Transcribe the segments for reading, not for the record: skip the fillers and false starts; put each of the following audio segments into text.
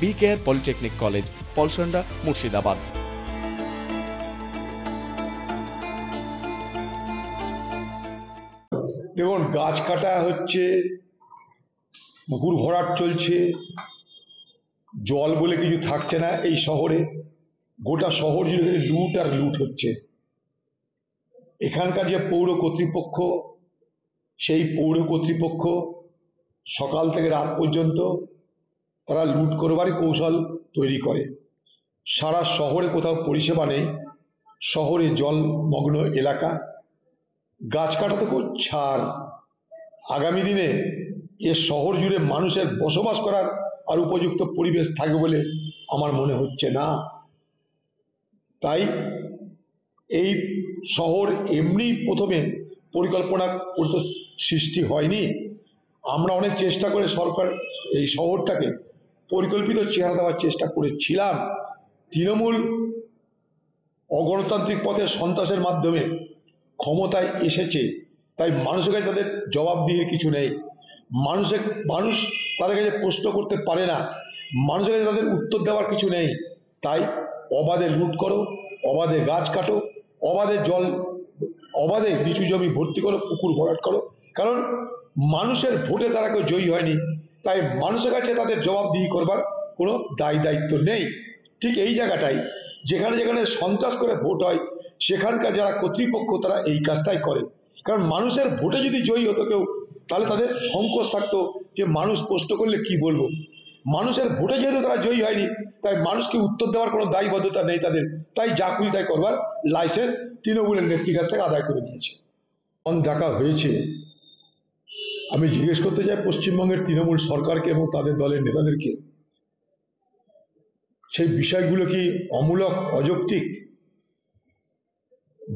B Care polytechnic college, Palsanda, Murshidabad. দেখুন, গাছ কাটা হচ্ছে, পুকুর ভরাট চলছে, জল বলে কিছু থাকছে না এই শহরে। গোটা শহর জুড়ে লুট আর লুট হচ্ছে। এখানকার যে পৌর কর্তৃপক্ষ, সেই পৌর কর্তৃপক্ষ সকাল থেকে রাত পর্যন্ত তারা লুট করবারই কৌশল তৈরি করে। সারা শহরে কোথাও পরিষেবা নেই, শহরে জলমগ্ন এলাকা, গাছ কাটা তো ছাড়। আগামী দিনে এ শহর জুড়ে মানুষের বসবাস করার আর উপযুক্ত পরিবেশ থাকবে বলে আমার মনে হচ্ছে না। তাই এই শহর এমনি প্রথমে পরিকল্পনা করতে সৃষ্টি হয়নি। আমরা অনেক চেষ্টা করে সরকার এই শহরটাকে পরিকল্পিত চেহারা দেওয়ার চেষ্টা করেছিলাম। তৃণমূল অগণতান্ত্রিক পথে সন্ত্রাসের মাধ্যমে ক্ষমতায় এসেছে, তাই মানুষের কাছে তাদের জবাবদিহির কিছু নেই। মানুষ তাদের কাছে প্রশ্ন করতে পারে না, মানুষের কাছে তাদের উত্তর দেওয়ার কিছু নেই। তাই অবাধে লুট করো, অবাধে গাছ কাটো, অবাধে নিচু জমি ভর্তি করো, পুকুর ভরাট করো। কারণ মানুষের ভোটে তারা কেউ জয়ী হয়নি, তাই মানুষের কাছে তাদের জবাবদিহি করবার কোনো দায়িত্ব নেই। ঠিক এই জায়গাটাই যেখানে যেখানে সন্ত্রাস করে ভোট হয়, সেখানকার যারা কর্তৃপক্ষ তারা এই কাজটাই করে। কারণ মানুষের ভোটে যদি জয়ী হতো কেউ, তাহলে তাদের সংকোচ থাকতো যে মানুষ প্রশ্ন করলে কি বলবো। মানুষের ভোটে যেহেতু তারা জয়ী হয়নি, তাই মানুষকে উত্তর দেওয়ার কোনো দায়বদ্ধতা নেই তাদের, তাই যা খুশি তাই করবার লাইসেন্স তৃণমূলের নেত্রীর কাছ থেকে আদায় করে নিয়েছে। ডাকা হয়েছে, আমি জিজ্ঞেস করতে চাই পশ্চিমবঙ্গের তৃণমূল সরকারকে এবং তাদের দলের নেতাদেরকে, সেই বিষয়গুলো কি অমূলক, অযৌক্তিক?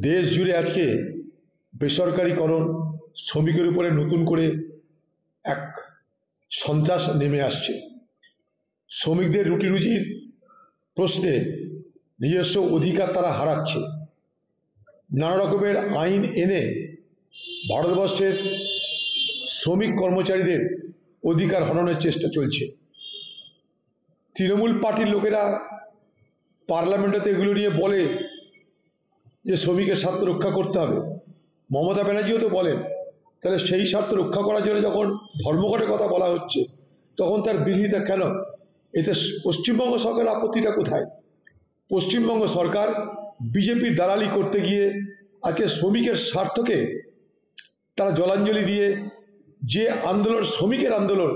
দেশ জুড়ে আজকে বেসরকারিকরণ, শ্রমিকের উপরে নতুন করে এক সন্ত্রাস নেমে আসছে। শ্রমিকদের রুটি রুজির প্রশ্নে নিজস্ব অধিকার তারা হারাচ্ছে। নানা রকমের আইন এনে ভারতবর্ষের শ্রমিক কর্মচারীদের অধিকার হরণের চেষ্টা চলছে। তৃণমূল পার্টির লোকেরা পার্লামেন্টেতে এগুলো নিয়ে বলে যে শ্রমিকের স্বার্থ রক্ষা করতে হবে। মমতা ব্যানার্জিও তো বলেন। তাহলে সেই স্বার্থ রক্ষা করার জন্য যখন ধর্মঘটের কথা বলা হচ্ছে, তখন তার বিরোধিতা কেন? এতে পশ্চিমবঙ্গ সরকারের আপত্তিটা কোথায়? পশ্চিমবঙ্গ সরকার বিজেপির দালালি করতে গিয়ে আজকে শ্রমিকের স্বার্থকে তারা জলাঞ্জলি দিয়ে যে আন্দোলন, শ্রমিকের আন্দোলন,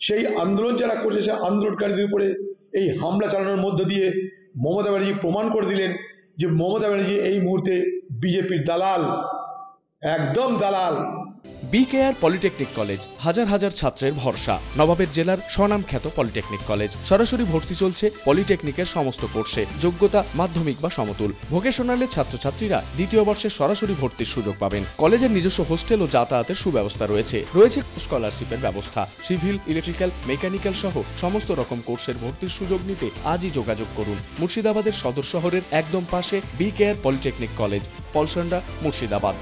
সেই আন্দোলন যারা করছে, সে আন্দোলনকারীদের উপরে এই হামলা চালানোর মধ্য দিয়ে মমতা ব্যানার্জি প্রমাণ করে দিলেন যে মমতা ব্যানার্জি এই মুহূর্তে বিজেপির দালাল, একদম দালাল। বি কেয়ার পলিটেকনিক কলেজ, হাজার হাজার ছাত্রের ভরসা। নবাবের জেলার স্বনামখ্যাত পলিটেকনিক কলেজ। সরাসরি ভর্তি চলছে পলিটেকনিকের সমস্ত কোর্সে। যোগ্যতা মাধ্যমিক বা সমতুল। ভোকেশনালের ছাত্রছাত্রীরা দ্বিতীয় বর্ষে সরাসরি ভর্তির সুযোগ পাবেন। কলেজের নিজস্ব হোস্টেল ও যাতায়াতের সুব্যবস্থা রয়েছে। স্কলারশিপের ব্যবস্থা। সিভিল, ইলেকট্রিক্যাল, মেকানিক্যাল সহ সমস্ত রকম কোর্সের ভর্তির সুযোগ নিতে আজই যোগাযোগ করুন। মুর্শিদাবাদের সদর শহরের একদম পাশে B Care polytechnic college, Palsanda, Murshidabad.